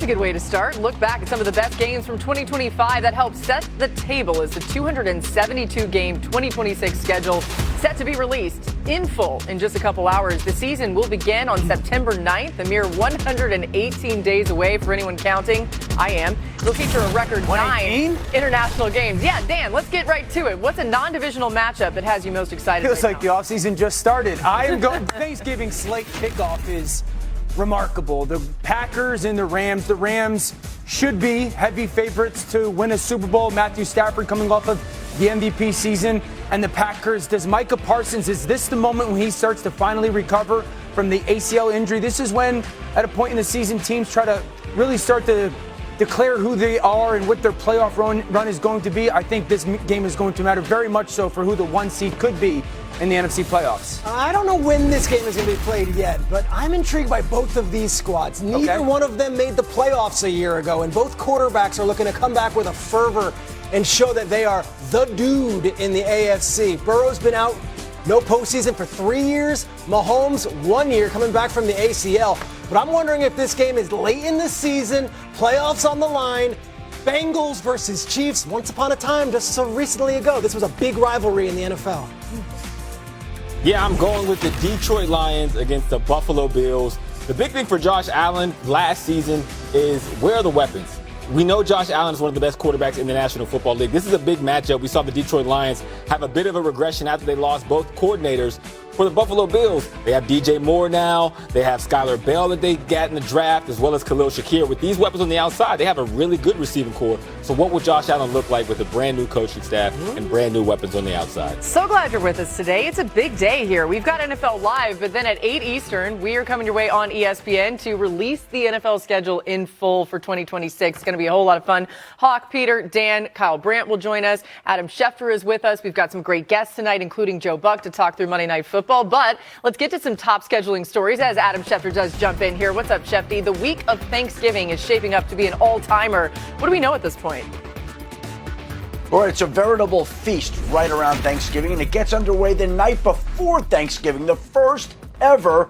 good way to start. Look back at some of the best games from 2025 that helped set the table as the 272-game 2026 schedule set to be released in full in just a couple hours. The season will begin on September 9th, a mere 118 days away for anyone counting. I am. It'll feature a record 9 international games. Yeah, Dan, let's get right to it. What's a non-divisional matchup that has you most excited? Feels like the offseason just started. I am going. Thanksgiving slate kickoff is remarkable. The Packers and the Rams should be heavy favorites to win a Super Bowl. Matthew Stafford coming off of the MVP season. And the Packers, does Micah Parsons, is this the moment when he starts to finally recover from the ACL injury? This is when, at a point in the season, teams try to really start to declare who they are and what their playoff run is going to be. I think this game is going to matter very much so for who the 1 seed could be in the NFC playoffs. I don't know when this game is going to be played yet, but I'm intrigued by both of these squads. Neither one of them made the playoffs a year ago, and both quarterbacks are looking to come back with a fervor and show that they are the dude in the AFC. Burrow's been out, no postseason for 3 years. Mahomes, 1 year, coming back from the ACL. But I'm wondering if this game is late in the season, playoffs on the line, Bengals versus Chiefs. Once upon a time, just so recently ago, this was a big rivalry in the NFL. Yeah, I'm going with the Detroit Lions against the Buffalo Bills. The big thing for Josh Allen last season is where are the weapons? We know Josh Allen is one of the best quarterbacks in the National Football League. This is a big matchup. We saw the Detroit Lions have a bit of a regression after they lost both coordinators. For the Buffalo Bills, they have DJ Moore now. They have Skylar Bell that they got in the draft, as well as Khalil Shakir. With these weapons on the outside, they have a really good receiving core. So what will Josh Allen look like with a brand new coaching staff and brand new weapons on the outside? So glad you're with us today. It's a big day here. We've got NFL Live, but then at 8 Eastern, we are coming your way on ESPN to release the NFL schedule in full for 2026. It's going to be a whole lot of fun. Hawk, Peter, Dan, Kyle Brandt will join us. Adam Schefter is with us. We've got some great guests tonight, including Joe Buck, to talk through Monday Night Football. But let's get to some top scheduling stories as Adam Schefter does jump in here. What's up, Shefty? The week of Thanksgiving is shaping up to be an all-timer. What do we know at this point? Well, it's a veritable feast right around Thanksgiving, and it gets underway the night before Thanksgiving, the first ever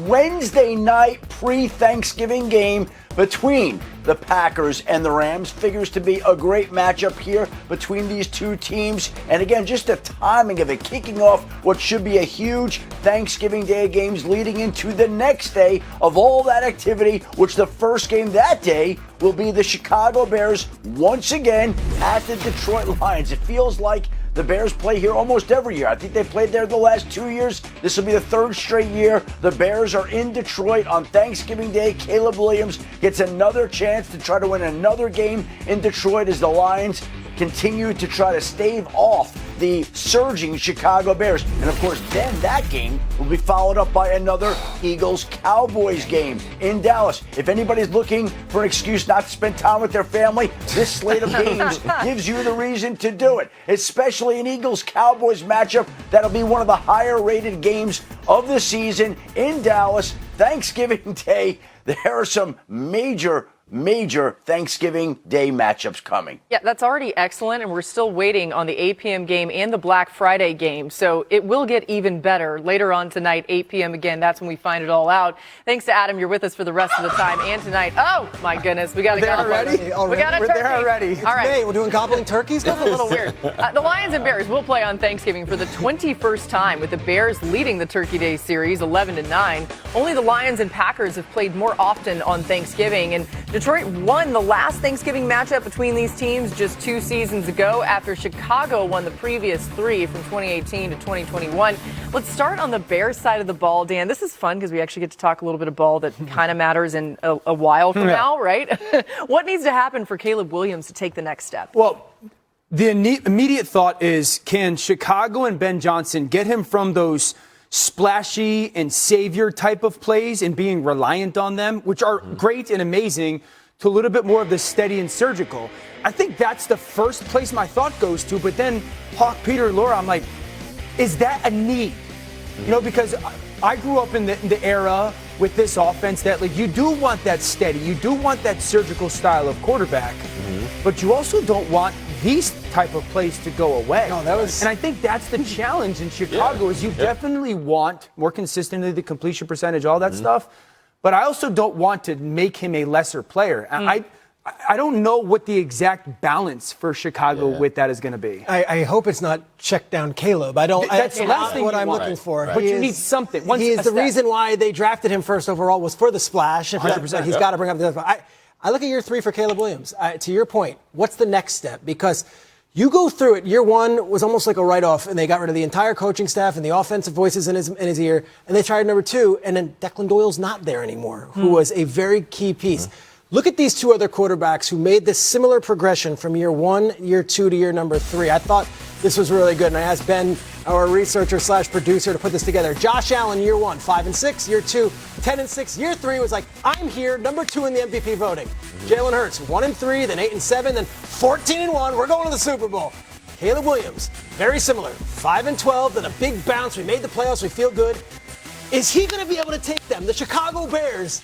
Wednesday night pre-Thanksgiving game between the Packers and the Rams. Figures to be a great matchup here between these two teams. And again, just the timing of it, kicking off what should be a huge Thanksgiving Day games leading into the next day of all that activity, which the first game that day will be the Chicago Bears once again at the Detroit Lions. It feels like the Bears play here almost every year. I think they played there the last 2 years. This will be the third straight year. The Bears are in Detroit on Thanksgiving Day. Caleb Williams gets another chance to try to win another game in Detroit as the Lions continue to try to stave off the surging Chicago Bears. And of course, then that game will be followed up by another Eagles-Cowboys game in Dallas. If anybody's looking for an excuse not to spend time with their family, this slate of games gives you the reason to do it, especially an Eagles-Cowboys matchup that'll be one of the higher-rated games of the season in Dallas. Thanksgiving Day, there are some major Thanksgiving Day matchups coming. Yeah, that's already excellent, and we're still waiting on the 8 p.m. game and the Black Friday game, so it will get even better later on tonight, 8 p.m. again. That's when we find it all out. Thanks to Adam, you're with us for the rest of the time and tonight. Oh, my goodness, we got a already. We got a We're turkey. there already. All right. May. We're doing gobbling turkeys. This is a little weird. The Lions and Bears will play on Thanksgiving for the 21st time, with the Bears leading the Turkey Day series 11-9. Only the Lions and Packers have played more often on Thanksgiving, and Detroit won the last Thanksgiving matchup between these teams just 2 seasons ago after Chicago won the previous 3 from 2018 to 2021. Let's start on the Bears side of the ball, Dan. This is fun because we actually get to talk a little bit of ball that kind of matters in a while from now, right? What needs to happen for Caleb Williams to take the next step? Well, the immediate thought is, can Chicago and Ben Johnson get him from those splashy and savior type of plays and being reliant on them, which are great and amazing, to a little bit more of the steady and surgical? I think that's the first place my thought goes to. But then, Hawk, Peter, Laura, I'm like, is that a need? You know, because I grew up in the era with this offense that, like, you do want that steady, you do want that surgical style of quarterback, but you also don't want these type of plays to go away. No, that was... And I think that's the challenge in Chicago is you definitely want more consistently the completion percentage, all that stuff. but I also don't want to make him a lesser player. I don't know what the exact balance for Chicago with that is going to be. I hope it's not check down Caleb. That's the last thing what I'm looking for. But you need something. He is the reason why they drafted him first overall was for the splash. 100%. He's got to bring up the. I look at year 3 for Caleb Williams. To your point, what's the next step? Because you go through it. Year 1 was almost like a write-off, and they got rid of the entire coaching staff and the offensive voices in his ear, and they tried number 2, and then Declan Doyle's not there anymore, who was a very key piece. Look at these 2 other quarterbacks who made this similar progression from year 1, year 2 to year number 3. I thought this was really good, and I asked Ben, our researcher / producer, to put this together. Josh Allen, year 1, 5-6, year 2, 10-6, year 3 was like, I'm here, number 2 in the MVP voting. Jalen Hurts, 1-3, then 8-7, then 14-1. We're going to the Super Bowl. Caleb Williams, very similar, 5-12, then a big bounce. We made the playoffs. We feel good. Is he going to be able to take them, the Chicago Bears,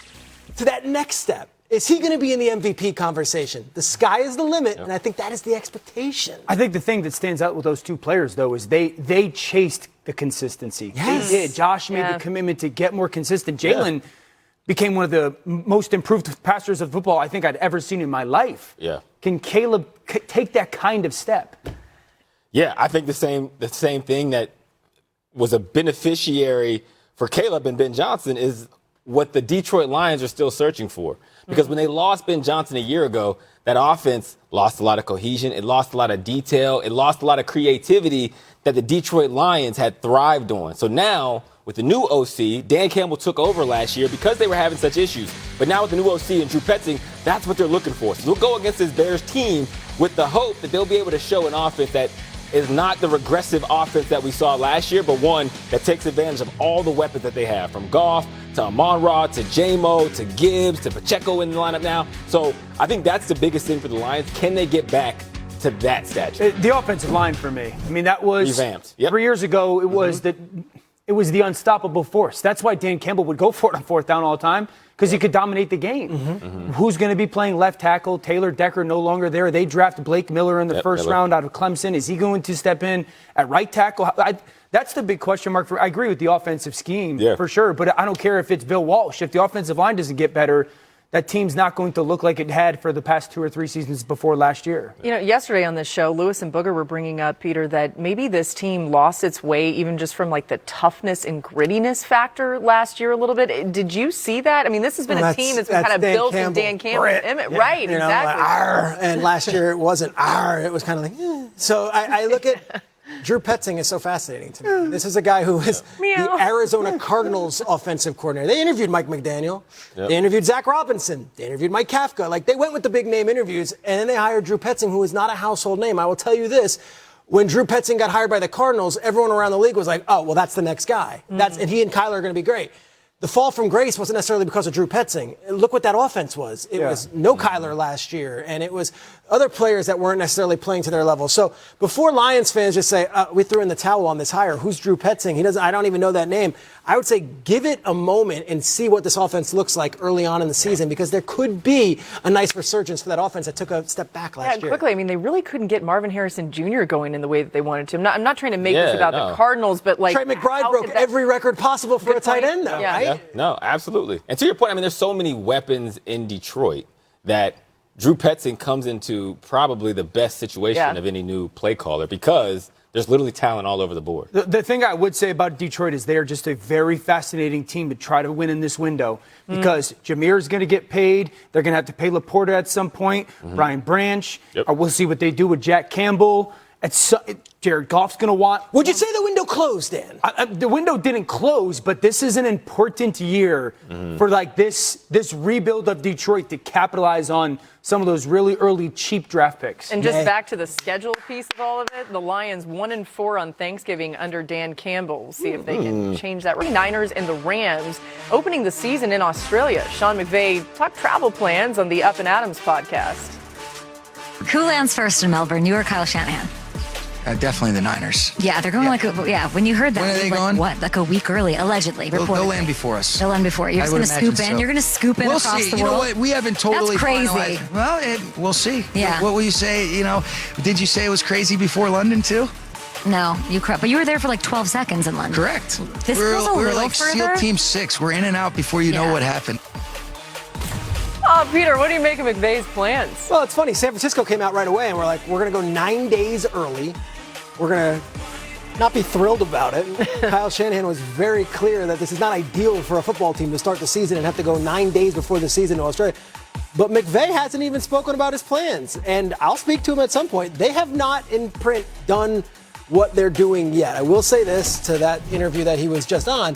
to that next step? Is he going to be in the MVP conversation? The sky is the limit, and I think that is the expectation. I think the thing that stands out with those 2 players, though, is they chased the consistency. Yes. They did. Josh made the commitment to get more consistent. Jalen became one of the most improved passers of football I think I'd ever seen in my life. Yeah. Can Caleb take that kind of step? Yeah, I think the same thing that was a beneficiary for Caleb and Ben Johnson is what the Detroit Lions are still searching for. Because when they lost Ben Johnson a year ago, that offense lost a lot of cohesion. It lost a lot of detail. It lost a lot of creativity that the Detroit Lions had thrived on. So now, with the new OC, Dan Campbell took over last year because they were having such issues. But now with the new OC and Drew Petzing, that's what they're looking for. So they'll go against this Bears team with the hope that they'll be able to show an offense that is not the regressive offense that we saw last year, but one that takes advantage of all the weapons that they have, from Goff to Amon-Ra to J-Mo to Gibbs to Pacheco in the lineup now. So I think that's the biggest thing for the Lions. Can they get back to that stature? The offensive line for me. I mean, that was revamped. 3 years ago. It was it was the unstoppable force. That's why Dan Campbell would go for it on 4th down all the time, because he could dominate the game. Who's going to be playing left tackle? Taylor Decker no longer there. They draft Blake Miller in the first round out of Clemson. Is he going to step in at right tackle? That's the big question mark. I agree with the offensive scheme for sure, but I don't care if it's Bill Walsh. If the offensive line doesn't get better, that team's not going to look like it had for the past 2 or 3 seasons before last year. You know, yesterday on this show, Lewis and Booger were bringing up, Peter, that maybe this team lost its way even just from like the toughness and grittiness factor last year a little bit. Did you see that? I mean, this has been a team that's been kind of built in Dan Campbell's right, you know, exactly. Like, and last year it wasn't it was kind of like, So I look at Drew Petzing is so fascinating to me. This is a guy who was the Arizona Cardinals offensive coordinator. They interviewed Mike McDaniel. They interviewed Zach Robinson. They interviewed Mike Kafka. Like, they went with the big name interviews, and then they hired Drew Petzing, who is not a household name. I will tell you this. When Drew Petzing got hired by the Cardinals, everyone around the league was like, oh, well, that's the next guy. And he and Kyler are going to be great. The fall from grace wasn't necessarily because of Drew Petzing. Look what that offense was. It was no Kyler last year, and it was other players that weren't necessarily playing to their level. So before Lions fans just say, we threw in the towel on this hire, who's Drew Petzing? I don't even know that name. I would say give it a moment and see what this offense looks like early on in the season, because there could be a nice resurgence for that offense that took a step back last year. Quickly, I mean, they really couldn't get Marvin Harrison Jr. going in the way that they wanted to. I'm not trying to make this about the Cardinals, but like Trey McBride broke every record possible for a tight end, though, right? Yeah. No, absolutely. And to your point, I mean, there's so many weapons in Detroit that Drew Petzing comes into probably the best situation of any new play caller, because there's literally talent all over the board. The thing I would say about Detroit is they are just a very fascinating team to try to win in this window, because Jameer's going to get paid. They're going to have to pay Laporta at some point. Brian Branch. We'll see what they do with Jack Campbell. Jared Goff's going to want. Would you say the window closed, Dan? The window didn't close, but this is an important year for like this rebuild of Detroit to capitalize on some of those really early cheap draft picks. And just back to the schedule piece of all of it, the Lions 1-4 on Thanksgiving under Dan Campbell. We'll see if they can change that. Niners and the Rams opening the season in Australia. Sean McVay talked travel plans on the Up and Adams podcast. Who lands first in Melbourne, you or Kyle Shanahan? Definitely the Niners. Yeah, they're going when you heard that. When are they going? What, like a week early, allegedly, They'll land before us. They'll land before you. You're just going to scoop in. So. You're going to scoop in across the world. You know what? We haven't totally That's crazy. finalized. Well, we'll see. Yeah. What will you say? You know, did you say it was crazy before London, too? No, you correct. But you were there for like 12 seconds in London. Correct. This feels a we're little like further. SEAL Team 6. We're in and out before you know what happened. Oh, Peter, what do you make of McVay's plans? Well, it's funny. San Francisco came out right away, and we're like, we're going to go 9 days early. We're going to not be thrilled about it. Kyle Shanahan was very clear that this is not ideal for a football team to start the season and have to go 9 days before the season to Australia. But McVay hasn't even spoken about his plans, and I'll speak to him at some point. They have not, in print, done what they're doing yet. I will say this to that interview that he was just on.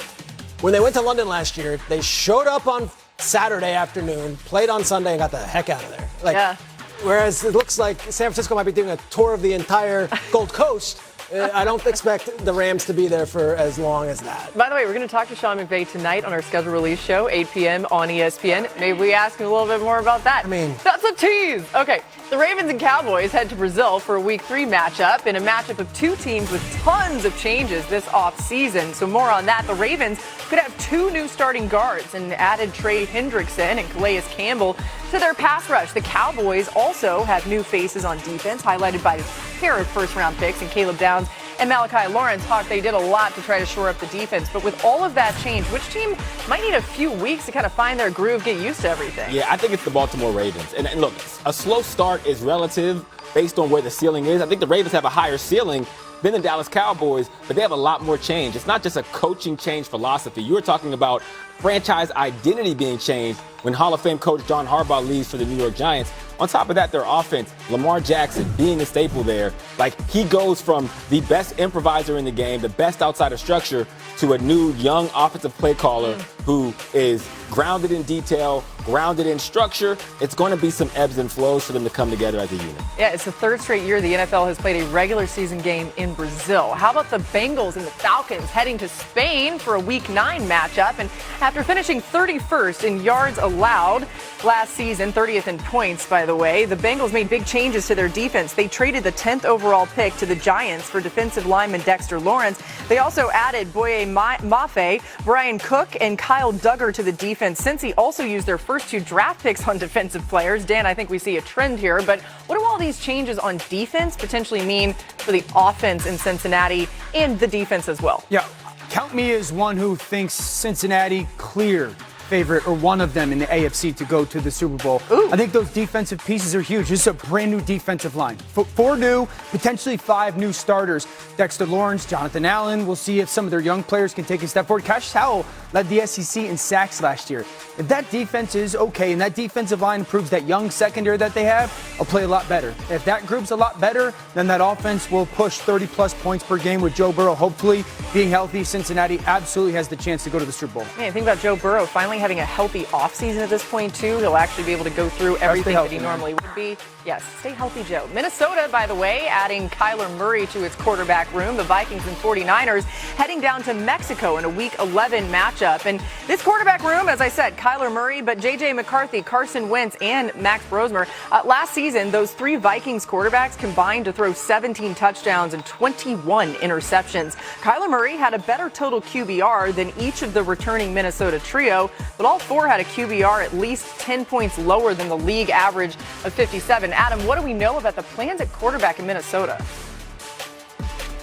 When they went to London last year, they showed up on Saturday afternoon, played on Sunday, and got the heck out of there. Whereas it looks like San Francisco might be doing a tour of the entire Gold Coast. I don't expect the Rams to be there for as long as that. By the way, we're going to talk to Sean McVay tonight on our schedule release show, 8 p.m. on ESPN. Maybe we ask him a little bit more about that. I mean, that's a tease. Okay, the Ravens and Cowboys head to Brazil for a Week 3 matchup, in a matchup of two teams with tons of changes this offseason. So more on that. The Ravens could have two new starting guards and added Trey Hendrickson and Calais Campbell to their pass rush. The Cowboys also have new faces on defense, highlighted by a pair of first-round picks and Caleb Downs and Malachi Lawrence. Hawk, they did a lot to try to shore up the defense. But with all of that change, which team might need a few weeks to kind of find their groove, get used to everything? Yeah, I think it's the Baltimore Ravens. And look, a slow start is relative based on where the ceiling is. I think the Ravens have a higher ceiling than the Dallas Cowboys, but they have a lot more change. It's not just a coaching change philosophy. You were talking about franchise identity being changed when Hall of Fame coach John Harbaugh leaves for the New York Giants. On top of that, their offense, Lamar Jackson being a staple there, like he goes from the best improviser in the game, the best outside of structure, to a new young offensive play caller who is grounded in detail, grounded in structure. It's going to be some ebbs and flows for them to come together as a unit. Yeah, it's the third straight year the NFL has played a regular season game in Brazil. How about the Bengals and the Falcons heading to Spain for a Week 9 matchup? And after finishing 31st in yards allowed last season, 30th in points, by the way, the Bengals made big changes to their defense. They traded the 10th overall pick to the Giants for defensive lineman Dexter Lawrence. They also added Boye Mafe, Brian Cook, and Kyle Duggar to the defense. Cincy also used their first two draft picks on defensive players. Dan, I think we see a trend here, but what do all these changes on defense potentially mean for the offense in Cincinnati and the defense as well? Yeah, count me as one who thinks Cincinnati clear favorite, or one of them in the AFC to go to the Super Bowl. Ooh. I think those defensive pieces are huge. This is a brand new defensive line. Four new, potentially 5 new starters. Dexter Lawrence, Jonathan Allen. We'll see if some of their young players can take a step forward. Cash Howell led the SEC in sacks last year. If that defense is okay and that defensive line proves that young secondary that they have, I'll play a lot better. If that group's a lot better, then that offense will push 30-plus points per game with Joe Burrow hopefully being healthy. Cincinnati absolutely has the chance to go to the Super Bowl. Man, think about Joe Burrow finally having a healthy offseason at this point, too. He'll actually be able to go through everything that he normally would be. Yes, stay healthy, Joe. Minnesota, by the way, adding Kyler Murray to its quarterback room. The Vikings and 49ers heading down to Mexico in a Week 11 matchup. And this quarterback room, as I said, Kyler Murray, but J.J. McCarthy, Carson Wentz, and Max Brosmer. Last season, those 3 Vikings quarterbacks combined to throw 17 touchdowns and 21 interceptions. Kyler Murray had a better total QBR than each of the returning Minnesota trio, but all 4 had a QBR at least 10 points lower than the league average of 57. Adam, what do we know about the plans at quarterback in Minnesota?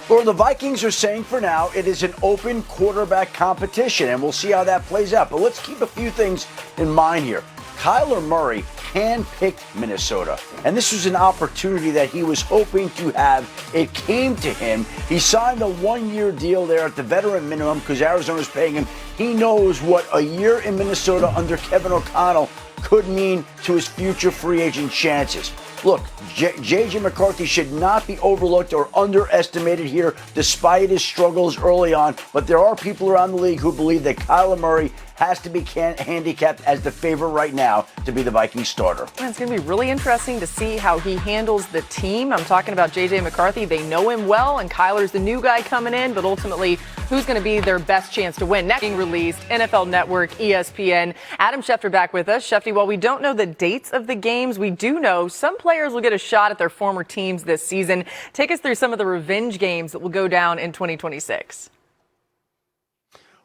Well, the Vikings are saying for now it is an open quarterback competition, and we'll see how that plays out. But let's keep a few things in mind here. Kyler Murray handpicked Minnesota, and this was an opportunity that he was hoping to have. It came to him. He signed a 1-year deal there at the veteran minimum because Arizona's paying him. He knows what a year in Minnesota under Kevin O'Connell could mean to his future free agent chances. Look, J.J. McCarthy should not be overlooked or underestimated here, despite his struggles early on. But there are people around the league who believe that Kyler Murray has to be handicapped as the favorite right now to be the Vikings starter. It's going to be really interesting to see how he handles the team. I'm talking about J.J. McCarthy. They know him well, and Kyler's the new guy coming in, but ultimately, who's going to be their best chance to win? Next being released, NFL Network, ESPN. Adam Schefter back with us. Shefty, while we don't know the dates of the games, we do know some players will get a shot at their former teams this season. Take us through some of the revenge games that will go down in 2026.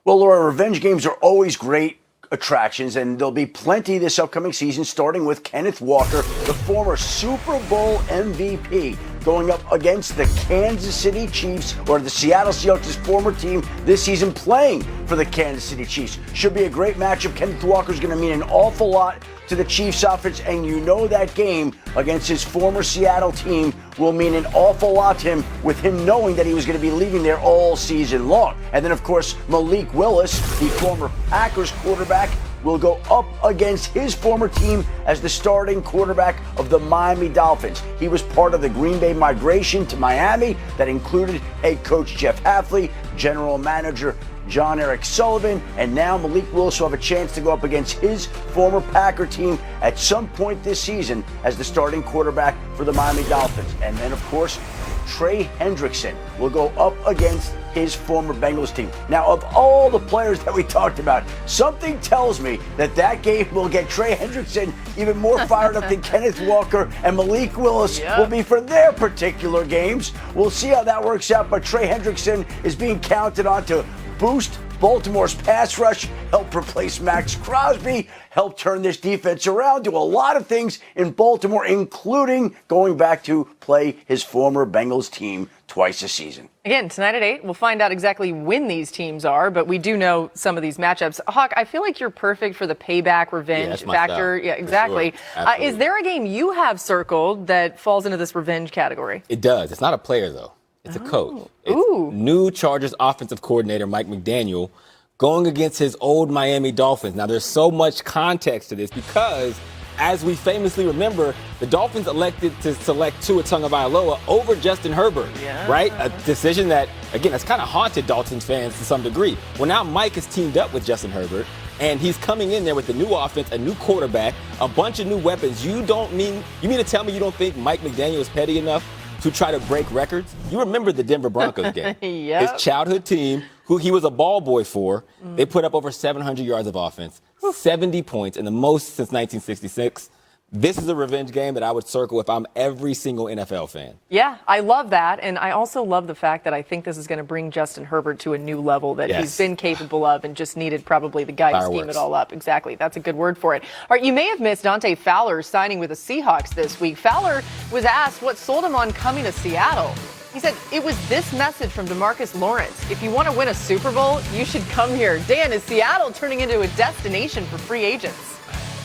Well, Laura, revenge games are always great attractions, and there'll be plenty this upcoming season, starting with Kenneth Walker, the former Super Bowl MVP. going up against the Kansas City Chiefs, or the Seattle Seahawks' former team this season, playing for the Kansas City Chiefs. Should be a great matchup. Kenneth Walker's going to mean an awful lot to the Chiefs offense, and you know that game against his former Seattle team will mean an awful lot to him, with him knowing that he was going to be leaving there all season long. And then, of course, Malik Willis, the former Packers quarterback, will go up against his former team as the starting quarterback of the Miami Dolphins. He was part of the Green Bay migration to Miami that included head coach Jeff Hafley, general manager John Eric Sullivan, and now Malik Willis will have a chance to go up against his former Packer team at some point this season as the starting quarterback for the Miami Dolphins. And then, of course, Trey Hendrickson will go up against his former Bengals team. Now, of all the players that we talked about, something tells me that game will get Trey Hendrickson even more fired up than Kenneth Walker and Malik Willis will be for their particular games. We'll see how that works out, but Trey Hendrickson is being counted on to boost Baltimore's pass rush, help replace Max Crosby, help turn this defense around, do a lot of things in Baltimore, including going back to play his former Bengals team twice a season. Again, tonight at 8, we'll find out exactly when these teams are, but we do know some of these matchups. Hawk, I feel like you're perfect for the payback, revenge factor. Yeah, exactly. Sure. Is there a game you have circled that falls into this revenge category? It does. It's not a player, though. It's a coach. It's new Chargers offensive coordinator Mike McDaniel going against his old Miami Dolphins. Now, there's so much context to this because, as we famously remember, the Dolphins elected to select Tua Tagovailoa over Justin Herbert, right? A decision that, again, has kind of haunted Dolphins fans to some degree. Well, now Mike has teamed up with Justin Herbert, and he's coming in there with a new offense, a new quarterback, a bunch of new weapons. You mean to tell me you don't think Mike McDaniel is petty enough to try to break records? You remember the Denver Broncos game. His childhood team, who he was a ball boy for, they put up over 700 yards of offense, 70 points, and the most since 1966. This is a revenge game that I would circle if I'm every single NFL fan. Yeah, I love that. And I also love the fact that I think this is going to bring Justin Herbert to a new level that he's been capable of and just needed probably the guy to scheme it all up. Exactly. That's a good word for it. All right, you may have missed Dante Fowler signing with the Seahawks this week. Fowler was asked what sold him on coming to Seattle. He said, it was this message from DeMarcus Lawrence. If you want to win a Super Bowl, you should come here. Dan, is Seattle turning into a destination for free agents?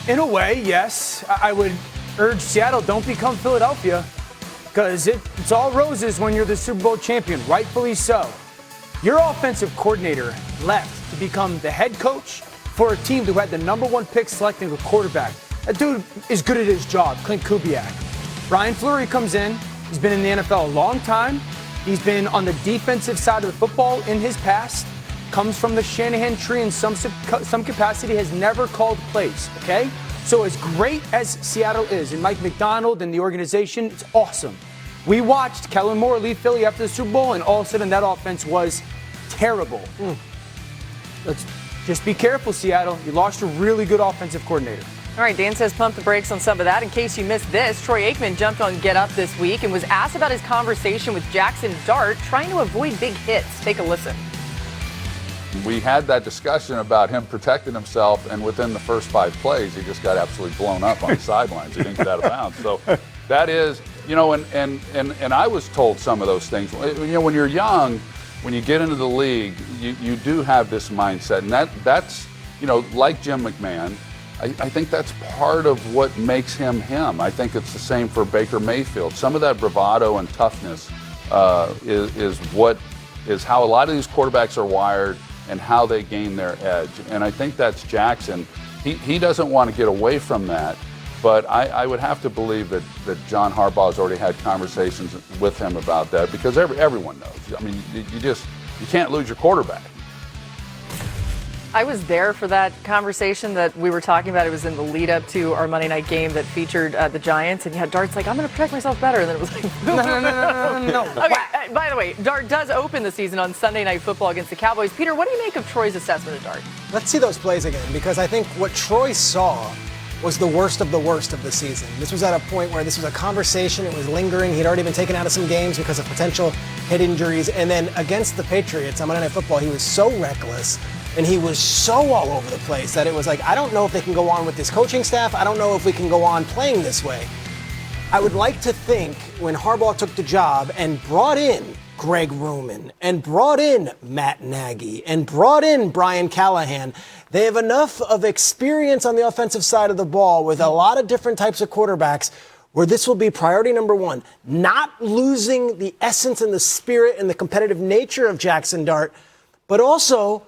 In a way, yes. I would urge Seattle, don't become Philadelphia, because it's all roses when you're the Super Bowl champion, rightfully so. Your offensive coordinator left to become the head coach for a team who had the number 1 pick selecting a quarterback. That dude is good at his job, Clint Kubiak. Brian Fleury comes in. He's been in the NFL a long time. He's been on the defensive side of the football in his past. Comes from the Shanahan tree in some capacity, has never called plays, okay? So as great as Seattle is, and Mike McDonald and the organization, it's awesome. We watched Kellen Moore leave Philly after the Super Bowl, and all of a sudden that offense was terrible. Let's just be careful, Seattle. You lost a really good offensive coordinator. All right, Dan says pump the brakes on some of that. In case you missed this, Troy Aikman jumped on Get Up this week and was asked about his conversation with Jackson Dart, trying to avoid big hits. Take a listen. We had that discussion about him protecting himself, and within the first 5 plays, he just got absolutely blown up on the sidelines. He didn't get out of bounds. So that is, and I was told some of those things. When you're young, when you get into the league, you do have this mindset, and that's like Jim McMahon. I think that's part of what makes him him. I think it's the same for Baker Mayfield. Some of that bravado and toughness is how a lot of these quarterbacks are wired and how they gain their edge. And I think that's Jackson. He doesn't want to get away from that, but I would have to believe that John Harbaugh has already had conversations with him about that, because everyone knows. I mean, you can't lose your quarterback. I was there for that conversation that we were talking about. It was in the lead up to our Monday night game that featured the Giants, and you had Dart's like, I'm going to protect myself better. And then it was like, no. Okay, by the way, Dart does open the season on Sunday Night Football against the Cowboys. Peter, what do you make of Troy's assessment of Dart? Let's see those plays again, because I think what Troy saw was the worst of the season. This was at a point where this was a conversation. It was lingering. He'd already been taken out of some games because of potential head injuries. And then against the Patriots on Monday Night Football, he was so reckless. And he was so all over the place that it was like, I don't know if they can go on with this coaching staff. I don't know if we can go on playing this way. I would like to think when Harbaugh took the job and brought in Greg Roman and brought in Matt Nagy and brought in Brian Callahan, they have enough of experience on the offensive side of the ball with a lot of different types of quarterbacks where this will be priority number one, not losing the essence and the spirit and the competitive nature of Jackson Dart, but also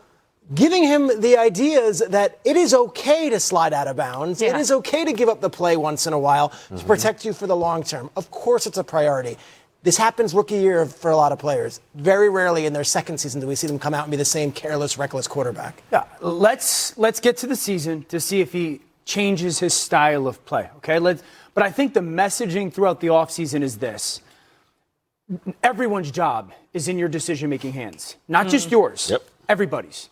giving him the ideas that it is okay to slide out of bounds. Yeah. It is okay to give up the play once in a while to protect you for the long term. Of course it's a priority. This happens rookie year for a lot of players. Very rarely in their second season do we see them come out and be the same careless, reckless quarterback. Yeah, let's get to the season to see if he changes his style of play, okay? But I think the messaging throughout the offseason is this. Everyone's job is in your decision-making hands, not just yours. Yep. Everybody's.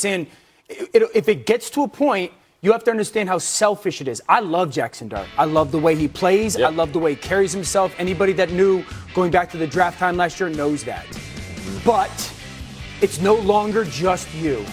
And if it gets to a point, you have to understand how selfish it is. I love Jackson Dart. I love the way he plays. Yep. I love the way he carries himself. Anybody that knew going back to the draft time last year knows that. But it's no longer just you.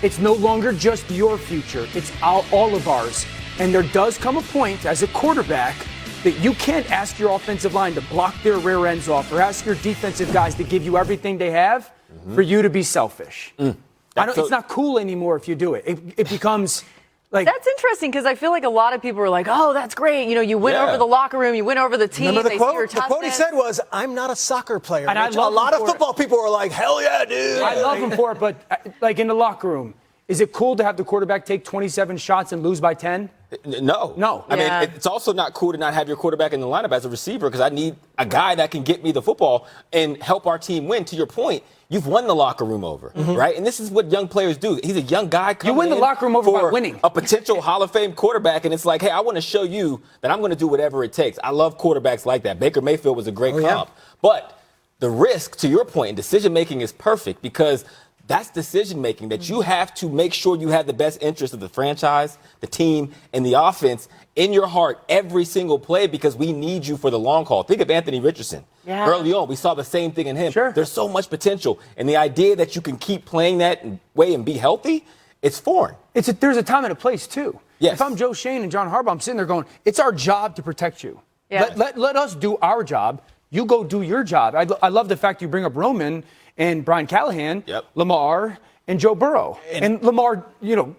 It's no longer just your future. It's all of ours. And there does come a point as a quarterback that you can't ask your offensive line to block their rear ends off or ask your defensive guys to give you everything they have for you to be selfish. It's not cool anymore if you do it. It becomes like... That's interesting because I feel like a lot of people are like, oh, that's great. You know, you win over the locker room, you win over the team. Remember the they quote? see your The quote he toughness. said was, "I'm not a soccer player." And I which love a lot him of for it. football people were like, "Hell yeah, dude!" I love him for it, but like in the locker room, is it cool to have the quarterback take 27 shots and lose by 10? No. I Yeah. mean, it's also not cool to not have your quarterback in the lineup as a receiver because I need a guy that can get me the football and help our team win. To your point, you've won the locker room over, right? And this is what young players do. He's a young guy coming You win the in locker room over by for winning. a potential Hall of Fame quarterback, and it's like, hey, I want to show you that I'm going to do whatever it takes. I love quarterbacks like that. Baker Mayfield was a great comp. But the risk, to your point, in decision-making is perfect because that's decision-making that you have to make sure you have the best interest of the franchise, the team, and the offense in your heart every single play because we need you for the long haul. Think of Anthony Richardson. Yeah. Early on, we saw the same thing in him. Sure. There's so much potential. And the idea that you can keep playing that way and be healthy, it's foreign. There's a time and a place, too. Yes. If I'm Joe Shane and John Harbaugh, I'm sitting there going, it's our job to protect you. Yeah. Let us do our job. You go do your job. I love the fact you bring up Roman and Brian Callahan, Lamar, and Joe Burrow. And Lamar,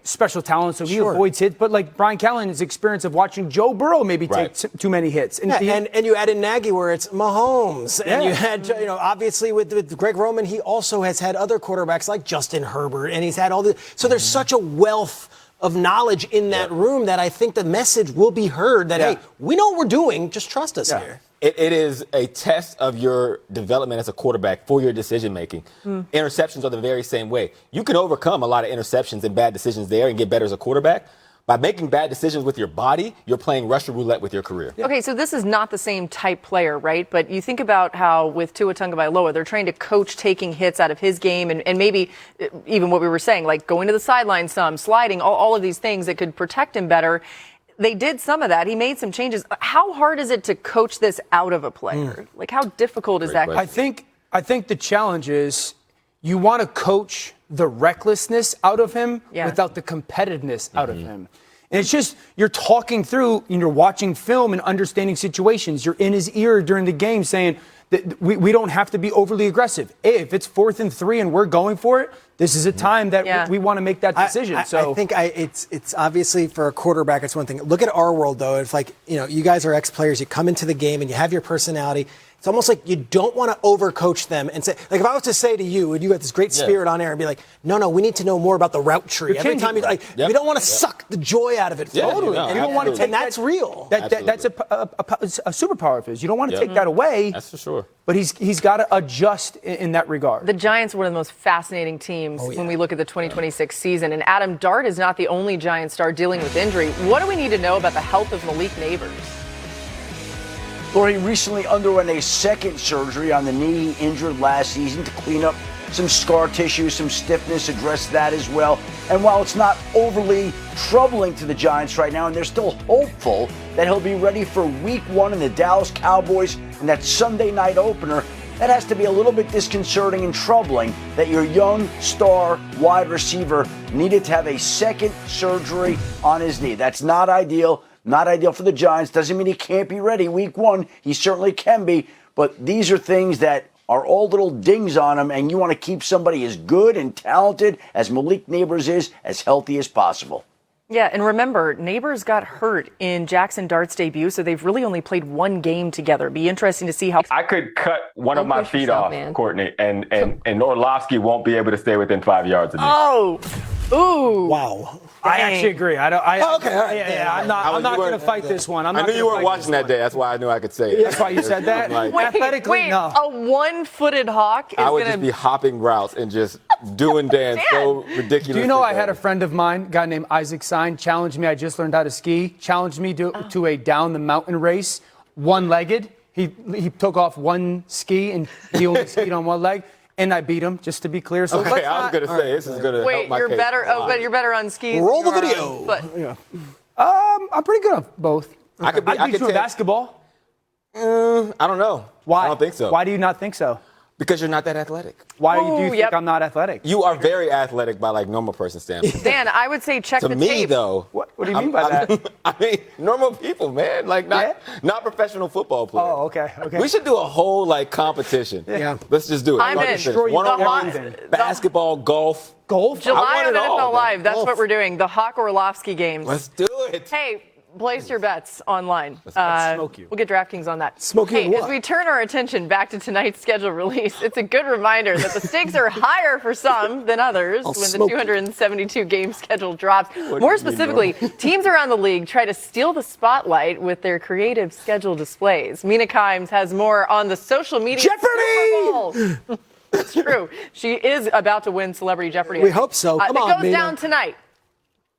special talent, so he avoids hits. But like Brian Callahan's experience of watching Joe Burrow maybe take too many hits. And, and you add in Nagy where it's Mahomes. And you had, obviously with Greg Roman, he also has had other quarterbacks like Justin Herbert. And he's had all the. So there's such a wealth of knowledge in that room that I think the message will be heard that, hey, we know what we're doing. Just trust us here. It is a test of your development as a quarterback for your decision-making. Interceptions are the very same way. You can overcome a lot of interceptions and bad decisions there and get better as a quarterback. By making bad decisions with your body, you're playing Russian roulette with your career. Okay, so this is not the same type player, right? But you think about how with Tua Tagovailoa, they're trying to coach taking hits out of his game and maybe even what we were saying, like going to the sideline some, sliding, all of these things that could protect him better. They did some of that. He made some changes. How hard is it to coach this out of a player? Like, how difficult is that? I think the challenge is you want to coach the recklessness out of him without the competitiveness out of him. And it's just you're talking through, you're watching film and understanding situations. You're in his ear during the game saying that we don't have to be overly aggressive. If it's 4th and 3 and we're going for it, this is a time that we want to make that decision. I think it's obviously for a quarterback, it's one thing. Look at our world, though. It's like, you guys are ex-players. You come into the game and you have your personality. It's almost like you don't want to overcoach them and say, like if I was to say to you, and you got this great spirit on air and be like, no, we need to know more about the route tree. Every time you we don't want to suck the joy out of it. Totally. No, and you don't want to take and that's real. That's a superpower of his. You don't want to take that away. That's for sure. But he's got to adjust in that regard. The Giants are one of the most fascinating teams when we look at the 2026 season. And Adam Dart is not the only Giant star dealing with injury. What do we need to know about the health of Malik Neighbors? He recently underwent a second surgery on the knee he injured last season to clean up some scar tissue, some stiffness, address that as well. And while it's not overly troubling to the Giants right now, and they're still hopeful that he'll be ready for Week 1 in the Dallas Cowboys and that Sunday night opener, that has to be a little bit disconcerting and troubling that your young star wide receiver needed to have a second surgery on his knee. That's not ideal. Not ideal for the Giants. Doesn't mean he can't be ready week 1. He certainly can be. But these are things that are all little dings on him, and you want to keep somebody as good and talented as Malik Neighbors is, as healthy as possible. Yeah, and remember, Neighbors got hurt in Jackson Dart's debut, so they've really only played one game together. Be interesting to see how. I could cut one of my feet off, Courtney, and Orlovsky won't be able to stay within 5 yards of me. Oh, ooh. Wow. I actually agree. I don't. Okay, all right. Yeah, I'm not going to fight this one. I knew you weren't watching that day. That's why I knew I could say it. That's why you said that? Athletically, no. A one-footed hawk is I would going just be hopping routes and just doing dance so ridiculous. Do you know I had a friend of mine, a guy named Isaac Sign, challenged me. I just learned how to ski. Challenged me to a down the mountain race, one-legged. He took off one ski and he only skied on one leg. And I beat him, just to be clear. So okay, I was going to say, this is going to help my case. Wait, you're better. Oh, but you're better on skis. Roll the video. Yeah. I'm pretty good on both. I could beat you in basketball. I don't know. Why? I don't think so. Why do you not think so? Because you're not that athletic. Why do you think I'm not athletic? You are very athletic by like normal person standpoint. Dan, I would say check the tape. To me, though. What do you mean by that? I mean, normal people, man. Like, not professional football players. Oh, okay. We should do a whole, like, competition. Yeah. Let's just do it. I'm in. One-on-one, basketball, golf. Golf? July on NFL all, Live. That's golf. what we're doing. The Hawk Orlovsky games. Let's do it. Hey, place your bets online. Let's smoke you. We'll get DraftKings on that. Smoke you Hey, what? as we turn our attention back to tonight's schedule release, it's a good reminder that the stakes are higher for some than others when the 272 game schedule drops. More specifically, teams around the league try to steal the spotlight with their creative schedule displays. Mina Kimes has more on the social media. Jeopardy! It's true. She is about to win Celebrity Jeopardy. We hope so. Come on, It goes Mina. down tonight